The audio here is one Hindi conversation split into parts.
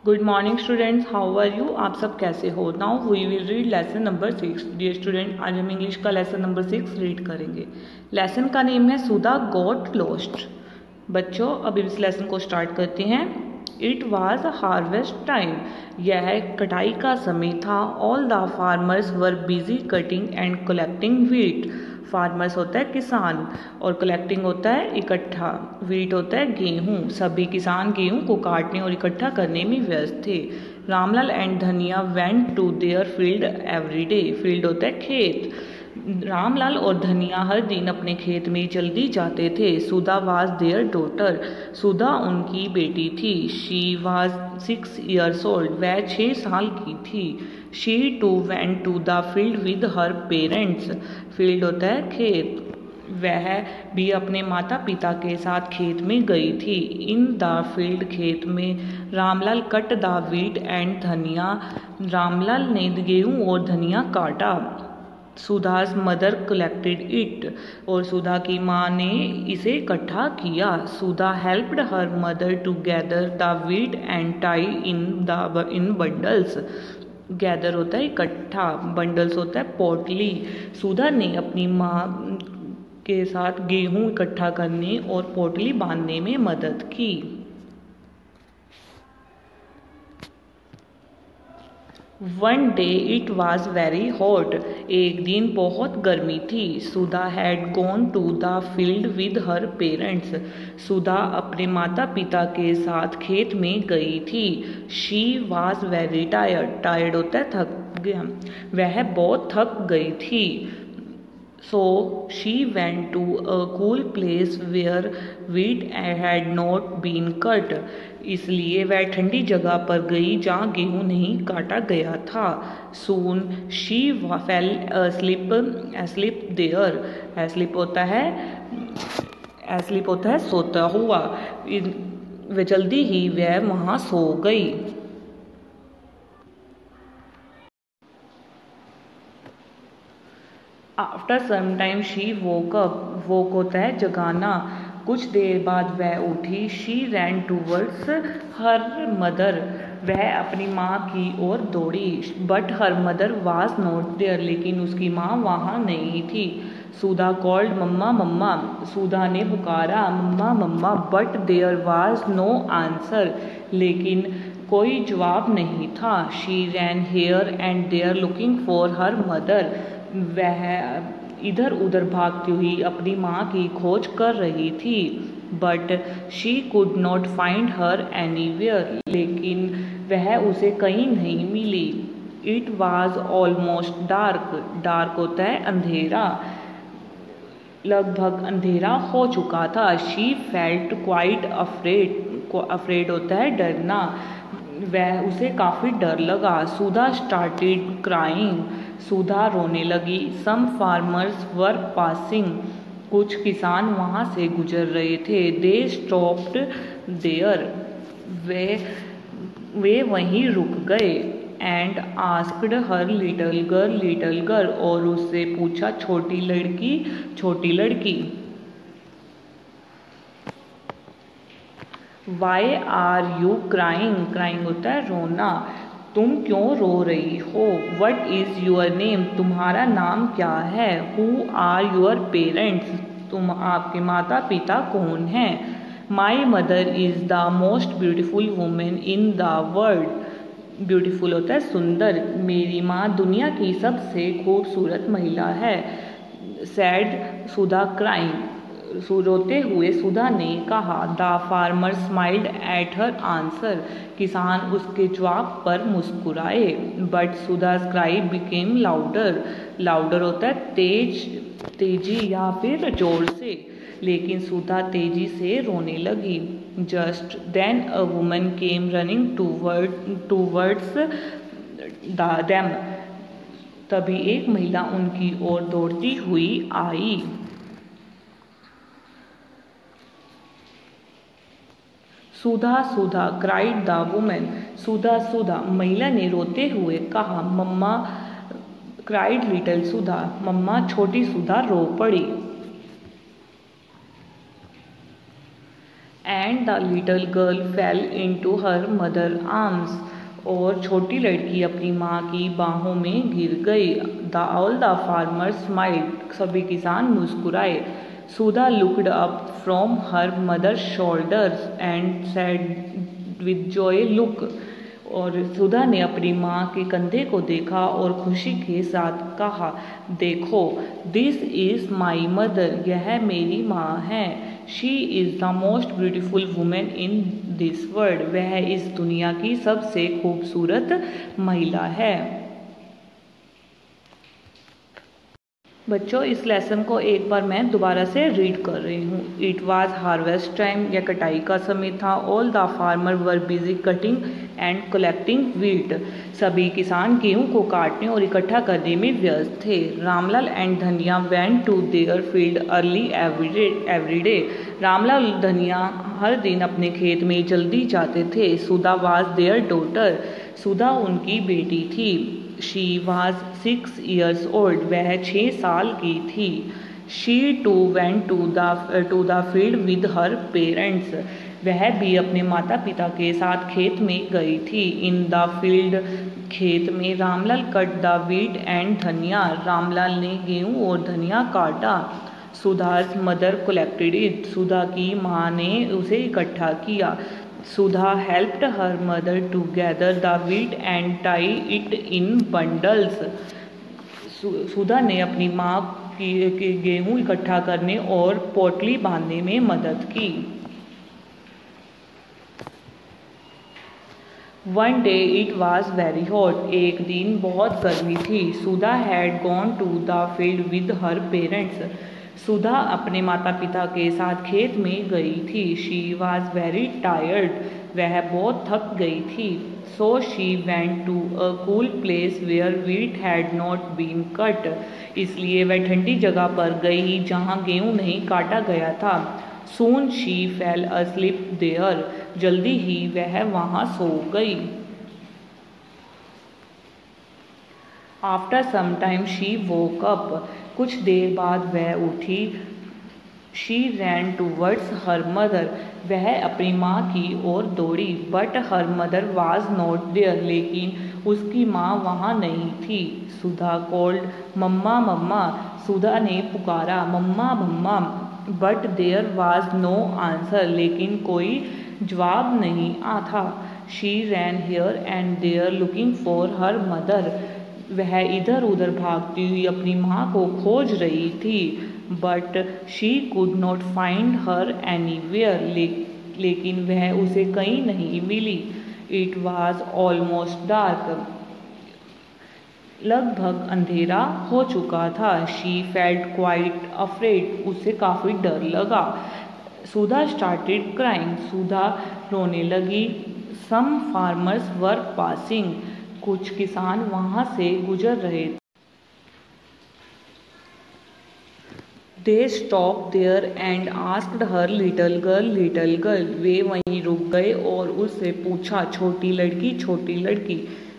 Good morning students, how are you. आप सब कैसे हो। Now we will read lesson number 6। Dear student, आज हम इंग्लिश का लेसन नंबर 6 रीड करेंगे। लेसन का नेम है सुधा गॉट लॉस्ट। बच्चों, अब इस लेसन को स्टार्ट करते हैं। It was harvest time. यह कटाई का समय था। All the farmers were busy cutting and collecting wheat. Farmers होता है किसान और कलेक्टिंग होता है इकट्ठा। व्हीट होता है गेहूँ। सभी किसान गेहूँ को काटने और इकट्ठा करने में व्यस्त थे। Ramlal and Dhaniya went to their field every day. Field होता है खेत। रामलाल और धनिया हर दिन अपने खेत में जल्दी जाते थे। Sudha was their daughter. Sudha उनकी बेटी थी। She was 6 years old। वह 6 साल की थी। She too went to the field with her parents. Field होता है खेत। वह भी अपने माता पिता के साथ खेत में गई थी। इन द फील्ड, खेत में, Ramlal cut the wheat and dhania. Ramlal ने गेहूँ और धनिया काटा। Sudha's mother collected it. और सुधा की माँ ने इसे इकट्ठा किया। Sudha helped her mother to gather the wheat and tie in bundles. Gather होता है इकट्ठा, बंडल्स होता है पोटली। सुधा ने अपनी माँ के साथ गेहूँ इकट्ठा करने और पोटली बांधने में मदद की। One day it was very hot. एक दिन बहुत गर्मी थी। Sudha had gone to the field with her parents. Sudha अपने माता पिता के साथ खेत में गई थी। She was very tired. Tired होता है थक गया। वह बहुत थक गई थी। So she went to a cool place where wheat had not been cut। इसलिए वह ठंडी जगह पर गई जहाँ गेहूँ नहीं काटा गया था। Soon she fell asleep there। asleep होता है सोता हुआ। वह जल्दी ही वह वहाँ सो गई। After some time she woke up. Woke होता है जगाना। कुछ देर बाद वह उठी। She ran towards her mother. वह अपनी माँ की ओर दौड़ी। But her mother was not there. लेकिन उसकी माँ वहाँ नहीं थी। सुधा कॉल्ड मम्मा मम्मा। सुधा ने पुकारा मम्मा मम्मा। But there was no answer. लेकिन कोई जवाब नहीं था। She ran here and there looking for her mother. वह इधर उधर भागती हुई अपनी माँ की खोज कर रही थी। But she could not find her anywhere. लेकिन वह उसे कहीं नहीं मिली। It was almost dark. Dark होता है अंधेरा। लगभग अंधेरा हो चुका था। She felt quite afraid. Afraid होता है डरना। वह उसे काफ़ी डर लगा। सुधा स्टार्टेड क्राइंग। सुधा रोने लगी। सम फार्मर्स वर पासिंग। कुछ किसान वहाँ से गुजर रहे थे। They stopped there. वे वहीं रुक गए। And asked her little girl. और उससे पूछा छोटी लड़की। Why are you crying. Crying होता है रोना। तुम क्यों रो रही हो। What is your name. तुम्हारा नाम क्या है। Who are your parents. तुम आपके माता पिता कौन हैं। My mother is the most beautiful women in the world. Beautiful होता है सुंदर। मेरी माँ दुनिया की सबसे खूबसूरत महिला है। सैड सुधा क्राइंग। रोते हुए सुधा ने कहा। The farmer smiled at her answer. किसान उसके जवाब पर मुस्कुराए। But Sudha cry became louder. Louder होता है तेजी या फिर जोर से। लेकिन सुधा तेजी से रोने लगी। Just then a woman came running towards them. तभी एक महिला उनकी ओर दौड़ती हुई आई। Sudha cried the women. Sudha महिला ने रोते हुए कहा। मम्मा क्राइड लिटिल सुधा। मम्मा छोटी सुधा रो पड़ी। And the little girl fail into her mother arms, और छोटी लड़की अपनी माँ की बाहों में गिर गई। ऑल द फार्मर्स स्माइल्ड, सभी किसान मुस्कुराए। Sudha looked up from her mother shoulders and said with joy look, और सुधा ने अपनी माँ के कंधे को देखा और खुशी के साथ कहा, देखो, दिस इज माई मदर, यह मेरी माँ है। She is the most beautiful woman in this world, वह इस दुनिया की सबसे खूबसूरत महिला है। बच्चों, इस लेसन को एक बार मैं दोबारा से रीड कर रही हूँ। इट वॉज हार्वेस्ट टाइम, यह कटाई का समय था। All the farmer were busy cutting and collecting wheat, सभी किसान गेहूँ को काटने और इकट्ठा करने में व्यस्त थे। Ramlal and Dhaniya went to their field early every day, Ramlal Dhaniya हर दिन अपने खेत में जल्दी जाते थे। Sudha was their daughter, Sudha उनकी बेटी थी। शी वाज 6 years old, वह 6 साल की थी। She too went to the field with her parents, वह भी अपने माता पिता के साथ खेत में गई थी। इन द फील्ड, खेत में, Ramlal cut the wheat and dhania, Ramlal ने गेहूँ और धनिया काटा। Sudha's mother collected it, Sudha की माँ ने उसे इकट्ठा किया। Sudha helped her mother to gather the wheat and tie it in bundles, Sudha ने अपनी माँ की गेहूँ इकट्ठा करने और पोटली बांधने में मदद की। One day it was very hot, एक दिन बहुत गर्मी थी। Sudha had gone to the field with her parents, Sudha अपने माता पिता के साथ खेत में गई थी। शी वॉज वेरी टायर्ड, वह बहुत थक गई थी। So she went to a cool place where wheat had not been cut, इसलिए वह ठंडी जगह पर गई जहाँ गेहूँ नहीं काटा गया था। Soon she fell asleep there, जल्दी ही वह वहाँ सो गई। After some time she woke up, कुछ देर बाद वह उठी। She ran towards her mother, वह अपनी माँ की ओर दौड़ी। But her mother was not there, लेकिन उसकी माँ वहाँ नहीं थी। सुधा कॉल्ड मम्मा मम्मा, सुधा ने पुकारा मम्मा मम्मा। But there was no answer, लेकिन कोई जवाब नहीं आता। She ran here and there looking for her mother, वह इधर उधर भागती हुई अपनी माँ को खोज रही थी। But she could not find her anywhere, लेकिन वह उसे कहीं नहीं मिली। इट वॉज ऑलमोस्ट डार्क, लगभग अंधेरा हो चुका था। शी फेल्ट क्वाइट अफ्रेड, उसे काफ़ी डर लगा। सुधा स्टार्टेड क्राइंग, सुधा रोने लगी। सम फार्मर्स वर पासिंग, कुछ किसान वहाँ से गुजर रहे थे। They stop there and asked her little girl, वे वहीं रुक गए और उससे पूछा, छोटी लड़की,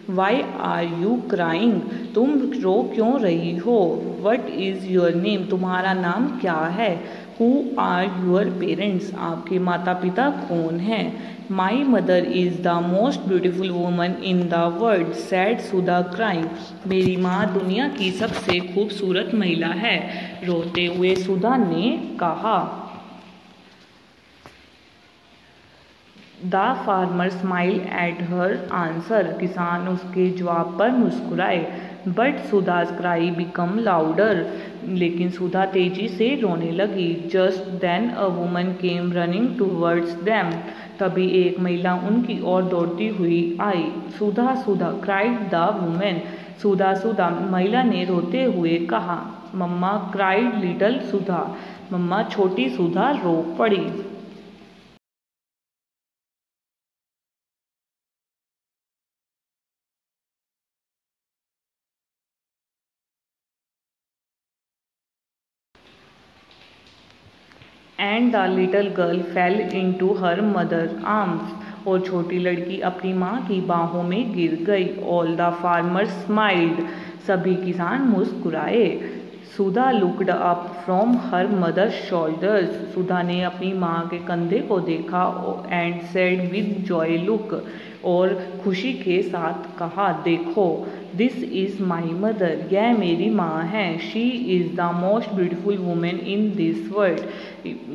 वाई आर यू क्राइंग, तुम रो क्यों रही हो। वट इज़ योर नेम, तुम्हारा नाम क्या है। हु आर योर पेरेंट्स, आपके माता पिता कौन हैं। My mother is the most beautiful woman in the world, sad Sudha crying, मेरी माँ दुनिया की सबसे खूबसूरत महिला है, रोते हुए सुधा ने कहा। The farmer smile at her answer, किसान उसके जवाब पर मुस्कुराए। But Sudha's cry become louder, लेकिन सुधा तेजी से रोने लगी। Just then a woman came running towards them, तभी एक महिला उनकी ओर दौड़ती हुई आई। Sudha cried the women, Sudha महिला ने रोते हुए कहा। मम्मा क्राइड लिटल सुधा, मम्मा छोटी सुधा रो पड़ी। And the little girl fail into her mother arms, और छोटी लड़की अपनी माँ की बाहों में गिर गई। ऑल द फार्मर्स स्माइल्ड, सभी किसान मुस्कुराए। Sudha looked up from her mother's shoulders, Sudha ने अपनी माँ के कंधे को देखा and said with joy look, और खुशी के साथ कहा, देखो, दिस इज़ माई मदर, यह मेरी माँ है। She is the most beautiful woman in this world,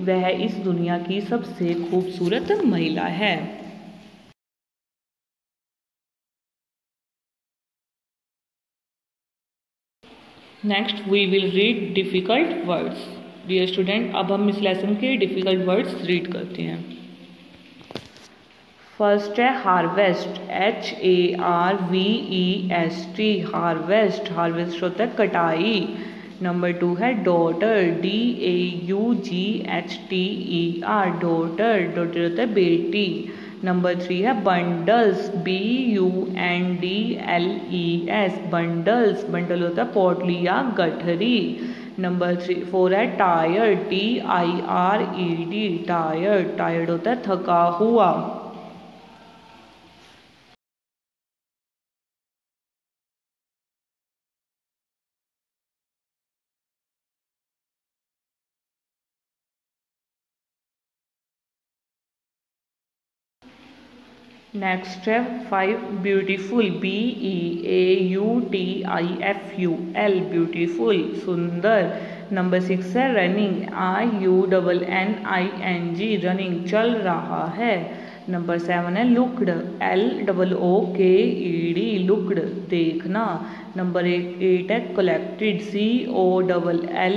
वह इस दुनिया की सबसे खूबसूरत महिला है। Next we will read difficult words. Dear student, अब हम इस लेसन के डिफ़िकल्ट वर्ड्स रीड करते हैं। फर्स्ट है हार्वेस्ट, HARVEST, हार्वेस्ट, हार्वेस्ट होता है कटाई। नंबर 2 है डॉटर, DAUGHTER, डॉटर, डॉटर होता है बेटी। नंबर 3 है बंडल्स, BUNDLES, बंडल्स, बंडल होता है पोटली या गठरी। नंबर 4 है टायर्ड, TIRED, टायर्ड, टायर्ड होता है थका हुआ। नेक्स्ट है 5 ब्यूटीफुल, BEAUTIFUL, ब्यूटीफुल, सुंदर। नंबर 6 है रनिंग, RUNNING, रनिंग, चल रहा है। नंबर 7 है लुक्ड, LOOKED, लुक्ड, देखना। नंबर 8 है कलेक्टेड, COLLECTED,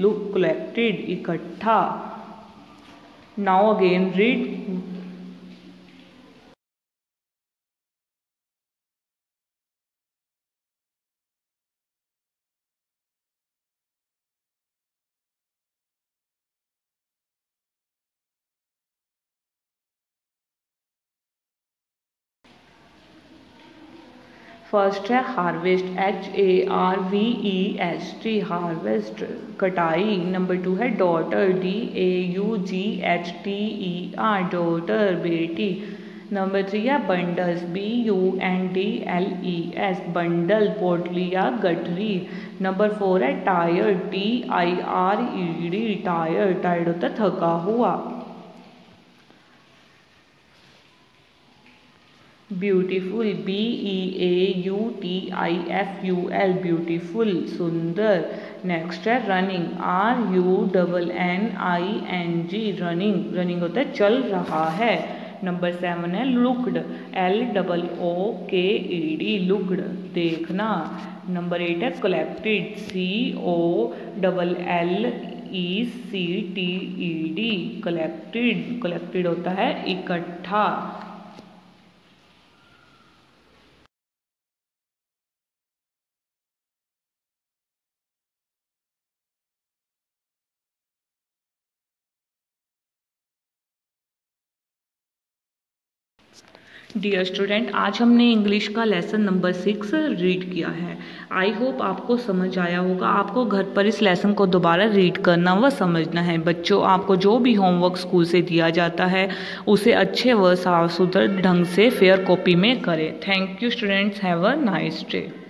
लुक, कलेक्टेड, इकट्ठा। Now again read. फर्स्ट है हार्वेस्ट, HARVEST, हार्वेस्ट, कटाई। नंबर 2 है डॉटर, DAUGHTER, डॉटर, बेटी। नंबर 3 है बंडल्स, BUNDLES, बंडल, पोटली या गठरी। नंबर 4 है टायर्ड, TIRED, टायर्ड, टायर्ड होता है थका हुआ। ब्यूटीफुल, BEAUTIFUL, ब्यूटीफुल, सुंदर। नेक्स्ट है रनिंग, RUNNING, रनिंग, रनिंग होता है चल रहा है। नंबर 7 है लुक्ड, LOOKED, लुक्ड, देखना। नंबर 8 है कलेक्टेड, COLLECTED, कलेक्टेड, कलेक्टेड होता है इकट्ठा। डियर स्टूडेंट, आज हमने इंग्लिश का लेसन नंबर 6 रीड किया है। आई होप आपको समझ आया होगा। आपको घर पर इस लेसन को दोबारा रीड करना व समझना है। बच्चों, आपको जो भी होमवर्क स्कूल से दिया जाता है उसे अच्छे व साफ सुथरे ढंग से फेयर कॉपी में करें। Thank you students, have a nice day.